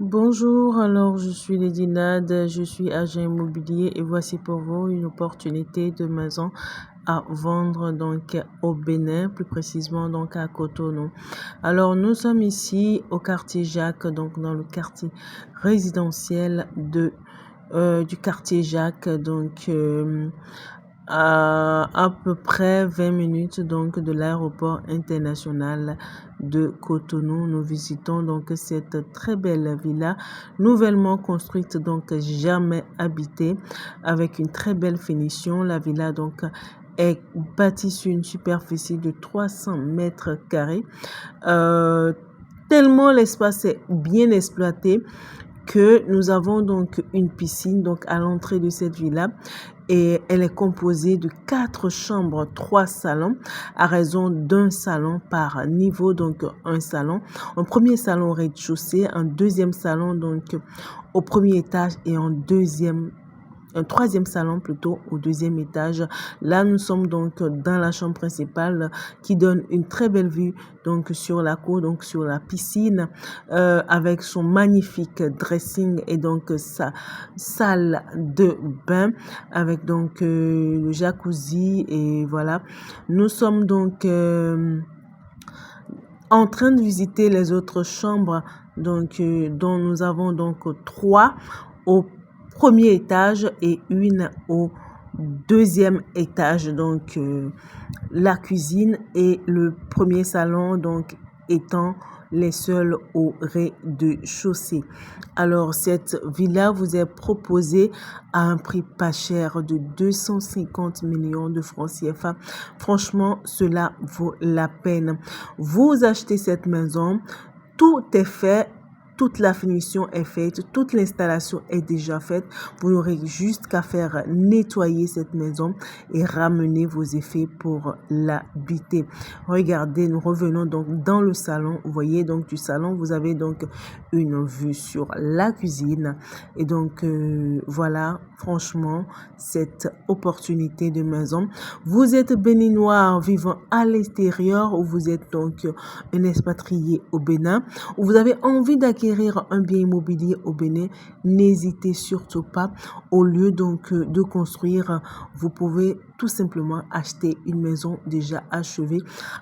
Bonjour, alors je suis Lady Nad, je suis agent immobilier et voici pour vous une opportunité de maison à vendre donc au Bénin, plus précisément donc à Cotonou. Alors nous sommes ici au quartier Jacques, donc dans le quartier résidentiel du quartier Jacques, donc à peu près 20 minutes donc de l'aéroport international de Cotonou. Nous visitons donc cette très belle villa nouvellement construite, donc jamais habitée, avec une très belle finition. La villa donc est bâtie sur une superficie de 300 mètres carrés. Tellement l'espace est bien exploité que nous avons donc une piscine donc à l'entrée de cette villa et elle est composée de 4 chambres, 3 salons à raison d'un salon par niveau, donc un salon, un premier salon au rez-de-chaussée, un deuxième salon donc au premier étage et un troisième salon plutôt au deuxième étage. Là, nous sommes donc dans la chambre principale qui donne une très belle vue donc sur la cour, donc sur la piscine, avec son magnifique dressing et donc sa salle de bain avec donc le jacuzzi et voilà. Nous sommes donc en train de visiter les autres chambres donc dont nous avons donc 3 au premier étage et une au deuxième étage, donc la cuisine et le premier salon donc étant les seuls au rez-de-chaussée. Alors cette villa vous est proposée à un prix pas cher de 250 millions de francs CFA. Franchement, cela vaut la peine. Vous achetez cette maison, tout est fait. Toute la finition est faite, toute l'installation est déjà faite. Vous n'aurez juste qu'à faire nettoyer cette maison et ramener vos effets pour l'habiter. Regardez, nous revenons donc dans le salon. Vous voyez donc du salon, vous avez donc une vue sur la cuisine. Et donc voilà, franchement, cette opportunité de maison. Vous êtes béninois vivant à l'extérieur ou vous êtes donc un expatrié au Bénin ou vous avez envie d'acquérir un bien immobilier au Bénin, n'hésitez surtout pas. Au lieu donc de construire, vous pouvez tout simplement acheter une maison déjà achevée.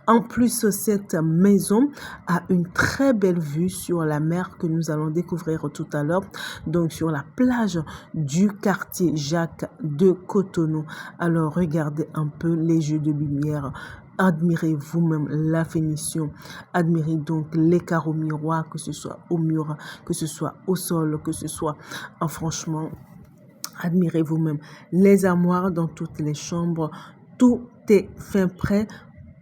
En plus, cette maison a une très belle vue sur la mer que nous allons découvrir tout à l'heure, donc sur la plage du quartier Jacques de Cotonou. Alors regardez un peu les jeux de lumière. Admirez vous-même la finition. Admirez donc les carreaux miroirs, que ce soit au mur, que ce soit au sol, que ce soit franchement, admirez vous-même les armoires dans toutes les chambres. Tout est fait prêt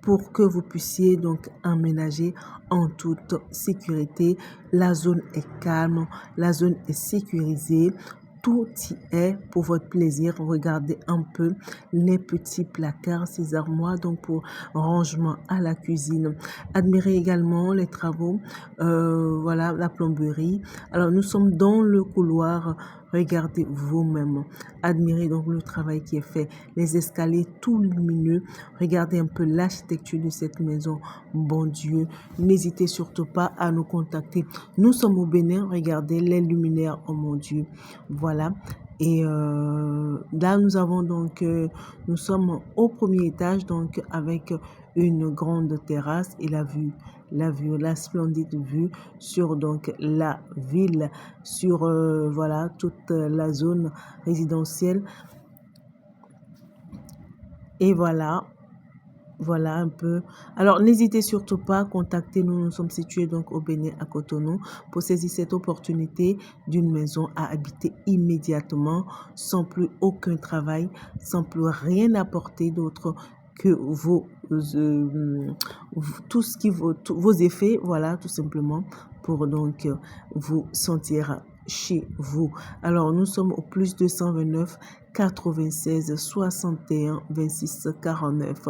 pour que vous puissiez donc emménager en toute sécurité. La zone est calme, la zone est sécurisée. Tout y est pour votre plaisir. Regardez un peu les petits placards, ces armoires donc pour rangement à la cuisine. Admirez également les travaux, voilà la plomberie. Alors nous sommes dans le couloir. Regardez vous-même. Admirez donc le travail qui est fait. Les escaliers tout lumineux. Regardez un peu l'architecture de cette maison. Bon Dieu, n'hésitez surtout pas à nous contacter. Nous sommes au Bénin. Regardez les luminaires. Oh mon Dieu. Voilà. Et là, nous avons donc, nous sommes au premier étage, donc avec une grande terrasse et la splendide vue sur donc la ville, sur voilà toute la zone résidentielle. Et voilà. Voilà un peu. Alors, n'hésitez surtout pas à contacter nous. Nous sommes situés donc au Bénin à Cotonou pour saisir cette opportunité d'une maison à habiter immédiatement, sans plus aucun travail, sans plus rien apporter d'autre que tout ce qui vos effets, voilà, tout simplement, pour donc vous sentir chez vous. Alors, nous sommes au plus 229 96 61 26 49.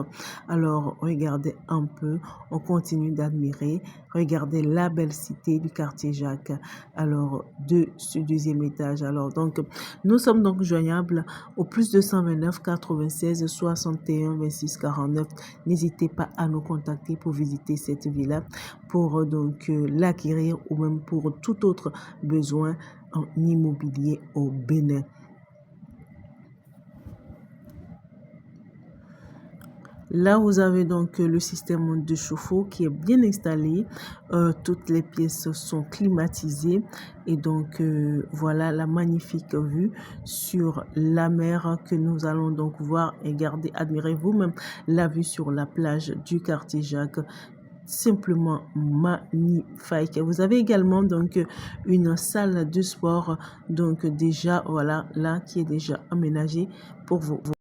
Alors, regardez un peu, on continue d'admirer. Regardez la belle cité du quartier Jacques. Alors, ce deuxième étage. Alors, donc, nous sommes donc joignables au plus 229 96 61 26 49. N'hésitez pas à nous contacter pour visiter cette villa, pour donc l'acquérir ou même pour tout autre besoin en immobilier au Bénin. Là, vous avez donc le système de chauffe-eau qui est bien installé. Toutes les pièces sont climatisées. Et donc, voilà la magnifique vue sur la mer que nous allons donc voir et garder. Admirez vous-même la vue sur la plage du quartier Jacques. Simplement magnifique. Vous avez également donc une salle de sport. Donc, déjà, voilà, là, qui est déjà aménagée pour vous.